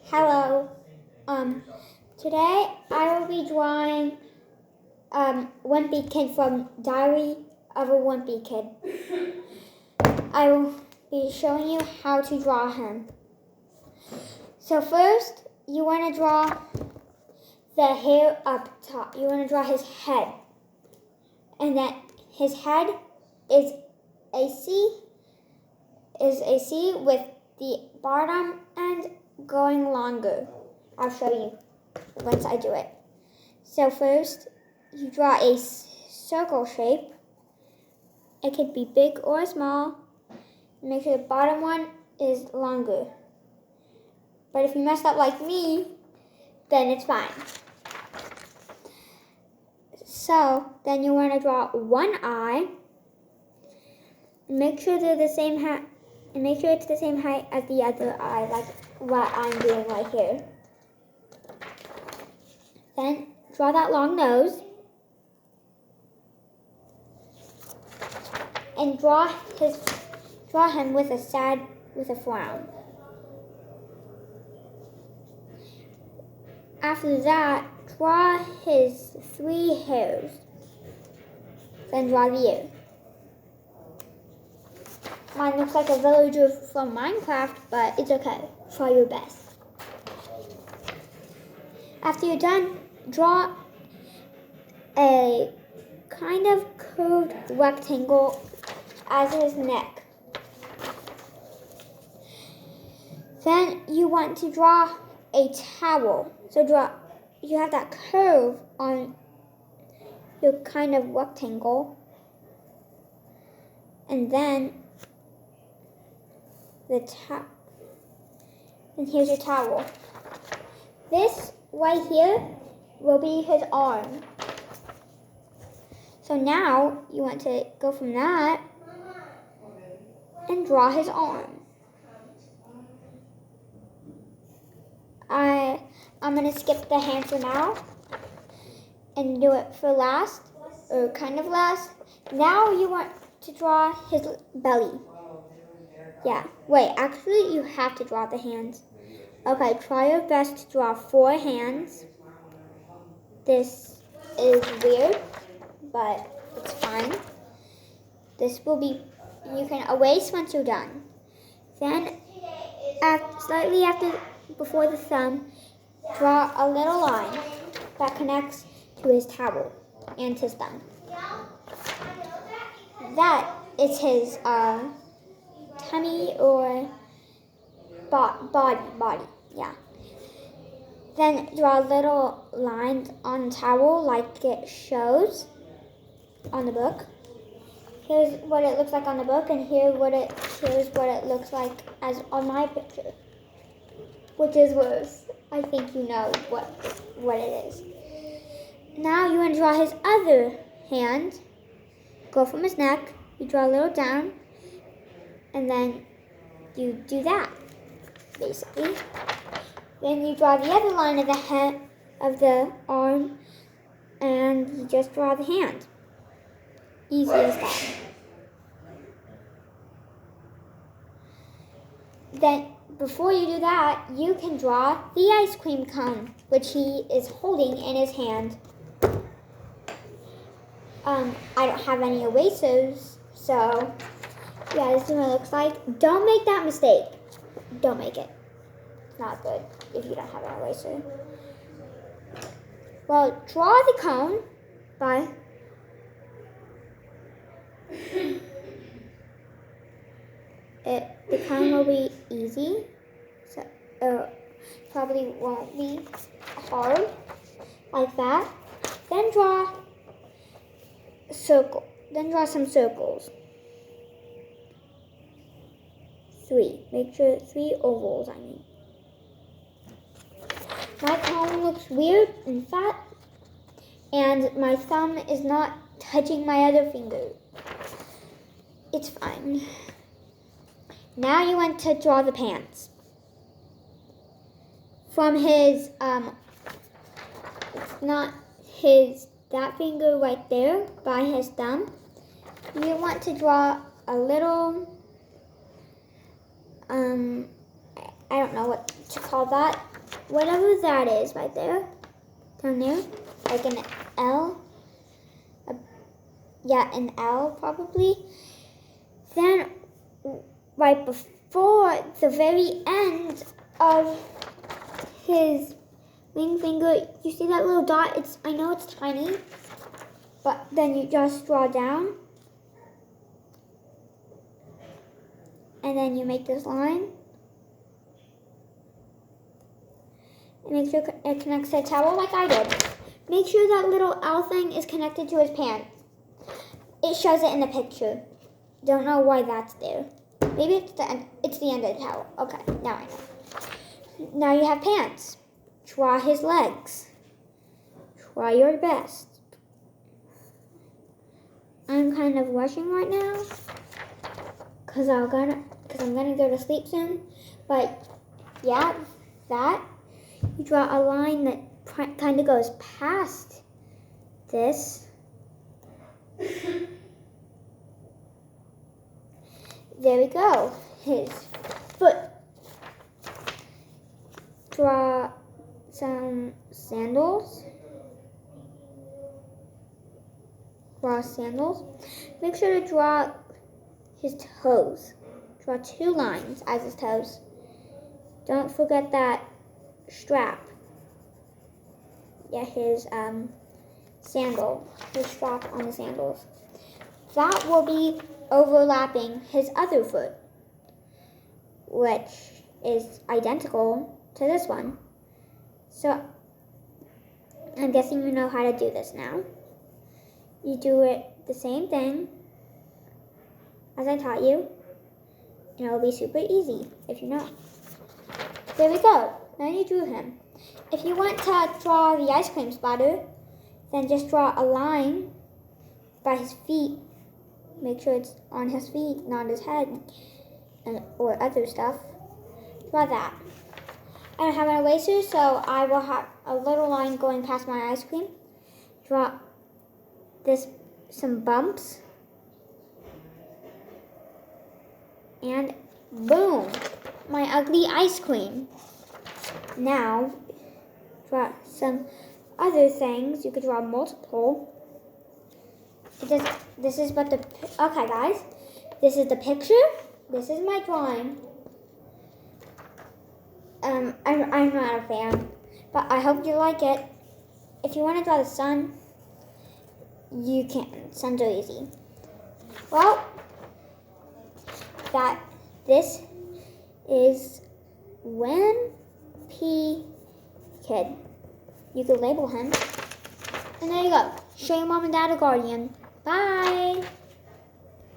Hello. Today I will be drawing Whimpy Kid from Diary of a Whimpy Kid. I will be showing you how to draw him. So first, you want to draw the hair up top. You want to draw his head. And then his head is a C with the bottom end going longer. I'll show you once I do it. So first, you draw a circle shape. It could be big or small. Make sure the bottom one is longer. But if you mess up like me, then it's fine. So then you want to draw one eye. Make sure they're the same height, and make sure it's the same height as the other eye, like what I'm doing right here. Then draw that long nose. And draw him with a frown. After that, draw his 3 hairs. Then draw the ear. Mine looks like a villager from Minecraft, but it's okay. Try your best. After you're done, draw a kind of curved rectangle as his neck. Then you want to draw a towel. So you have that curve on your kind of rectangle. And then and here's your towel. This right here will be his arm. So now you want to go from that and draw his arm. I'm going to skip the hand for now and do it for last, or kind of last. Now you want to draw his belly. Yeah, wait, actually you have to draw the hands. Okay, try your best to draw 4 hands. This is weird, but it's fine. This will be, you can erase once you're done. Then, before the thumb, draw a little line that connects to his towel and his thumb. That is his tummy or body, yeah. Then draw little lines on the towel like it shows on the book. Here's what it looks like on the book, and here's what it looks like as on my picture. Which is worse. I think you know what it is. Now you want to draw his other hand. Go from his neck, you draw a little down, and then you do that, basically. Then you draw the other line of the head of the arm, and you just draw the hand. Easy as that. Then, before you do that, you can draw the ice cream cone, which he is holding in his hand. I don't have any erasers, so yeah, this is what it looks like. Don't make that mistake. Don't make it. It's not good if you don't have an eraser. Well, draw the cone by the cone will be easy, so probably won't be hard, like that. Then draw some circles. 3. Make sure 3 ovals, I mean. My cone looks weird and fat, and my thumb is not touching my other finger. It's fine. Now you want to draw the pants. From his, that finger right there by his thumb, you want to draw a little, I don't know what to call that. whatever that is right there, down there, like an L. Yeah, an L probably. Then right before the very end of his ring finger, you see that little dot? I know it's tiny, but then you just draw down. And then you make this line. And make sure it connects to the towel like I did. Make sure that little L thing is connected to his pants. It shows it in the picture. Don't know why that's there. Maybe it's the end of the towel. Okay, now I know. Now you have pants. Draw his legs. Try your best. I'm kind of rushing right now because I'm gonna go to sleep soon. But yeah, that you draw a line that kind of goes past this. There we go. His foot. Draw some sandals. Draw sandals. Make sure to draw his toes. Draw 2 lines as his toes. Don't forget that strap. Yeah, his sandal. His strap on the sandals. That will be overlapping his other foot, which is identical to this one. So I'm guessing you know how to do this now. You do it the same thing as I taught you, and it will be super easy if you know. There we go. Now you drew him. If you want to draw the ice cream splatter, then just draw a line by his feet. Make sure it's on his feet, not his head, or other stuff. Draw that. I don't have an eraser, so I will have a little line going past my ice cream. Draw some bumps. And boom, my ugly ice cream. Now, draw some other things. You could draw multiple. This is what okay guys, this is the picture. This is my drawing. I'm not a fan, but I hope you like it. If you want to draw the sun, you can. Suns are easy. Well, this is Whimpy Kid. You could label him. And there you go. Show your mom and dad a guardian. Bye.